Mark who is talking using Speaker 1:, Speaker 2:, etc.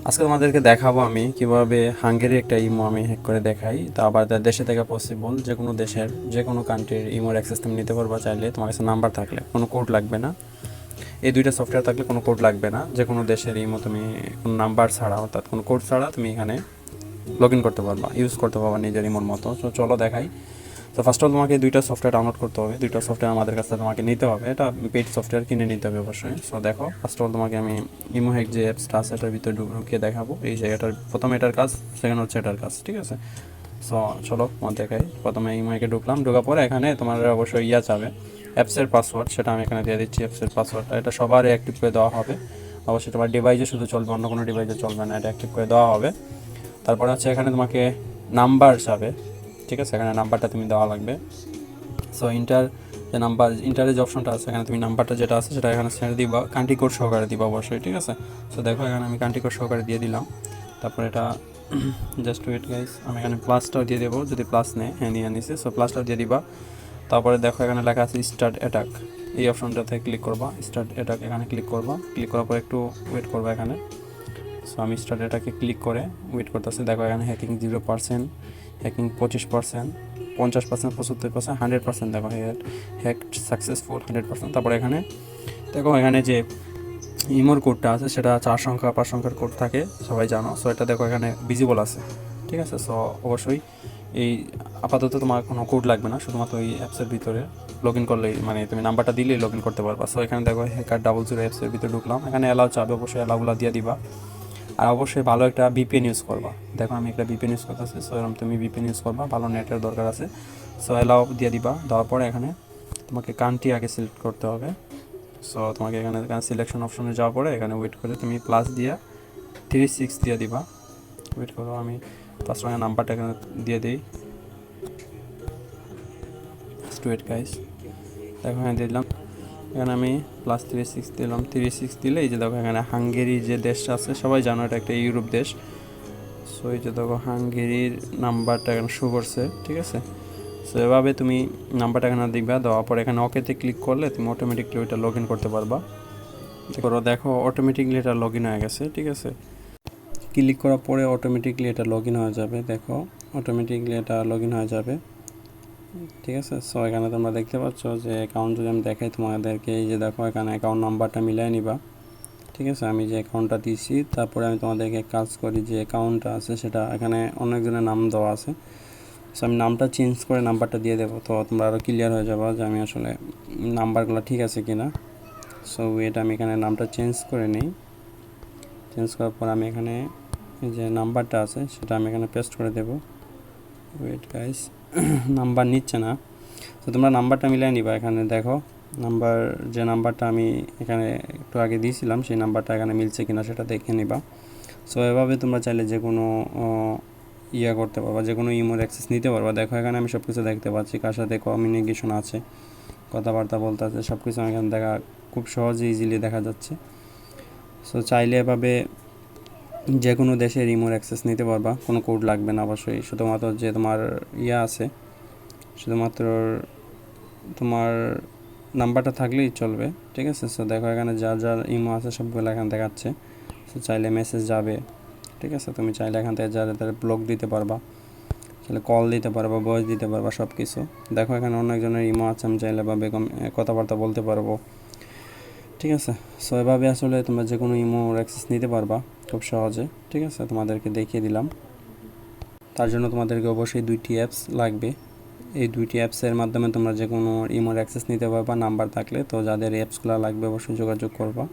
Speaker 1: আজকে তোমাদেরকে দেখাবো আমি কিভাবে হাঙ্গেরি একটা ইমো আমি হ্যাক করে দেখাই। তা আবার দেশে থেকে পসিবল, যে কোনো দেশের যে কোনো কান্ট্রির ইমোর অ্যাক্সেস তুমি নিতে পারবা চাইলে। তোমার কাছে নাম্বার থাকলে কোনো কোড লাগবে না, এই দুইটা সফটওয়্যার থাকলে কোনো কোড লাগবে না। যে কোনো দেশের ইমো তুমি কোনো নাম্বার ছাড়া অর্থাৎ কোনো কোড ছাড়া তুমি এখানে লগ ইন করতে পারবা, ইউজ করতে পারবা নিজের ইমোর মতো। তো চলো দেখাই। তো ফার্স্ট অফ অল তোমাকে দুইটা সফটওয়্যার ডাউনলোড করতে হবে, দুইটা সফটওয়্যার আমাদের কাছে তোমাকে নিতে হবে, এটা পেইড সফটওয়্যার কিনে নিতে হবে অবশ্যই। সো দেখো, ফার্স্ট অফ অল তোমাকে আমি ইমো হ্যাক যে অ্যাপসটা আছে এটার ভিতরে ঢুকিয়ে দেখাবো। এই জায়গাটার প্রথমে এটার কাজ, সেকেন্ড হচ্ছে এটার কাজ, ঠিক আছে? সো চলো তোমার দেখাই। প্রথমে ইমো হ্যাকে ঢুকলাম, ঢোকার পরে এখানে তোমার অবশ্যই চাবে অ্যাপসের পাসওয়ার্ড, সেটা আমি এখানে দিয়ে দিচ্ছি। অ্যাপসের পাসওয়ার্ডটা এটা সবারই অ্যাক্টিভ করে দেওয়া হবে, অবশ্যই তোমার ডিভাইসে শুধু চলবে, অন্য কোনো ডিভাইসে চলবে না, এটা অ্যাক্টিভ করে দেওয়া হবে। তারপরে হচ্ছে এখানে তোমাকে নাম্বার যাবে, ঠিক আছে? এখানে নাম্বারটা তুমি দেওয়া লাগবে। সো যে নাম্বার ইন্টারের যে অপশনটা আছে, এখানে তুমি নাম্বারটা যেটা আছে সেটা এখানে ছেড়ে দিবা, কান্ট্রি কোড সহকারে দিবা অবশ্যই, ঠিক আছে? সো দেখো এখানে আমি কান্ট্রি কোড সহকারে দিয়ে দিলাম। তারপর এটা জাস্ট ওয়েট গাইস, আমি এখানে প্লাসটাও দিয়ে দেবো, যদি প্লাস নেয়, হ্যাঁ নিয়ে নিছে। সো প্লাসটাও দিয়ে দিবা। তারপরে দেখো এখানে লেখা আছে স্টার্ট অ্যাটাক, এই অপশনটাতে ক্লিক করবা, স্টার্ট অ্যাটাক এখানে ক্লিক করবা। ক্লিক করার পর একটু ওয়েট করবা এখানে। সো আমি স্টার্ট অ্যাটাকে ক্লিক করে ওয়েট করতেছি। দেখো এখানে হ্যাকিং 0%, হ্যাকিং 25%, 50%, 75%, 100%। দেখো হ্যাক সাকসেসফুল 100%। তারপরে এখানে দেখো এখানে যে ইমোর কোডটা আছে সেটা 4 সংখ্যা 5 সংখ্যার কোড থাকে, সবাই জানো। সো এটা দেখো এখানে ভিজিবল আছে, ঠিক আছে? সো অবশ্যই এই আপাতত তোমার কোনো কোড লাগবে না, শুধুমাত্র এই অ্যাপসের ভিতরে লগ ইন করলেই, মানে তুমি নাম্বারটা দিলেই লগ ইন করতে পারবা। সো এখানে দেখো হ্যাকার 00 অ্যাপসের ভিতরে ঢুকলাম, এখানে অ্যালাউ চাবে, অবশ্যই অ্যালাউগুলো দিয়ে দিবা। আর অবশ্যই ভালো একটা ভিপিএন ইউজ করবা। দেখো আমি একটা ভিপিএন ইউজ করতেছি, সো এরকম তুমি ভিপিএন ইউজ করবা, ভালো নেটের দরকার আছে। সো অ্যালাউ দিয়ে দিবা। দেওয়ার পরে এখানে তোমাকে কান্ট্রি আগে সিলেক্ট করতে হবে। সো তোমাকে এখানে সিলেকশন অপশনে যাওয়ার পরে এখানে ওয়েট করে তুমি প্লাস দিয়ে 36 দিয়ে দিবা। ওয়েট করো, আমি ফার্স্ট নাম্বারটা এখানে দিয়ে দিই। ওয়েট গাইস, দেখো এখানে দিলাম, এখানে আমি +36 দিলাম। 36 দিলে এই যে দেখো এখানে হাঙ্গেরি যে দেশটা আছে, সবাই জানো এটা একটা ইউরোপ দেশ। সো এই যে দেখো হাঙ্গেরির নাম্বারটা এখানে শো করছে, ঠিক আছে? সো এভাবে তুমি নাম্বারটা এখানে দিবা। দেওয়ার পর এখানে ওকেতে ক্লিক করলে তুমি অটোমেটিকলি ওইটা লগ ইন করতে পারবা। দেখো অটোমেটিকলি এটা লগ ইন হয়ে গেছে, ঠিক আছে? ক্লিক করার পরে অটোমেটিকলি এটা লগ ইন হয়ে যাবে, দেখো অটোমেটিকলি এটা লগ ইন হয়ে যাবে, ঠিক আছে? সো এখানে তোমরা দেখতে পাচ্ছ যে অ্যাকাউন্ট যদি আমি দেখাই তোমাদেরকে, এই যে দেখো এখানে অ্যাকাউন্ট নাম্বারটা মিলাই নিবা, ঠিক আছে? আমি যে অ্যাকাউন্টটা দিয়েছি, তারপরে আমি তোমাদেরকে কাজ করি, যে অ্যাকাউন্টটা আছে সেটা এখানে অনেকজনের নাম দেওয়া আছে। সো আমি নামটা চেঞ্জ করে নাম্বারটা দিয়ে দেবো, তো তোমরা আরও ক্লিয়ার হয়ে যাবো যে আমি আসলে নাম্বারগুলো ঠিক আছে কি না। সো এটা আমি এখানে নামটা চেঞ্জ করে নিই। চেঞ্জ করার পর আমি এখানে যে নাম্বারটা আছে সেটা আমি এখানে পেস্ট করে দেবো। ওয়েট গাইস, নাম্বার নিচ্ছে না। তো তোমরা নাম্বারটা মিলিয়ে নিবা। এখানে দেখো যে নাম্বারটা আমি এখানে একটু আগে দিয়েছিলাম, সেই নাম্বারটা এখানে মিলছে কিনা সেটা দেখে নিবা। সো এভাবে তোমরা চাইলে যে কোনো করতে পারবা, যে কোনো ইমোর অ্যাক্সেস নিতে পারবা। দেখো এখানে আমি সব কিছু দেখতে পাচ্ছি, কার সাথে কমিউনিকেশন আছে, কথাবার্তা বলতে আছে, সব কিছু এখানে দেখা খুব সহজে ইজিলি দেখা যাচ্ছে। সো চাইলে এভাবে যে কোনো দেশের ইমোর অ্যাক্সেস নিতে পারবা, কোনো কোড লাগবে না অবশ্যই, শুধুমাত্র যে তোমার আছে, শুধুমাত্র তোমার নাম্বারটা থাকলেই চলবে, ঠিক আছে? সো দেখো এখানে যার যার ইমো আছে সবগুলো এখানে দেখাচ্ছে। সো চাইলে মেসেজ যাবে, ঠিক আছে? তুমি চাইলে এখান থেকে যারা তারা ব্লক দিতে পারবা, চাইলে কল দিতে পারবা, ভয়েস দিতে পারবা, সব কিছু। দেখো এখানে অনেকজনের ইমো আছে, আমি চাইলে বা বেগম কথাবার্তা বলতে পারবো, ঠিক আছে? সো এভাবে আসলে তোমরা যে কোনো ইমোর অ্যাক্সেস নিতে পারবা খুব সহজে, ঠিক আছে? তোমাদেরকে দেখিয়ে দিলাম। তার জন্য তোমাদেরকে অবশ্যই 2টি অ্যাপস লাগবে। এই 2টি অ্যাপসের মাধ্যমে তোমরা যে কোনো ইমোর অ্যাক্সেস নিতে পারবা নাম্বার থাকলে। তো যাদের অ্যাপসগুলো লাগবে অবশ্যই যোগাযোগ করবা।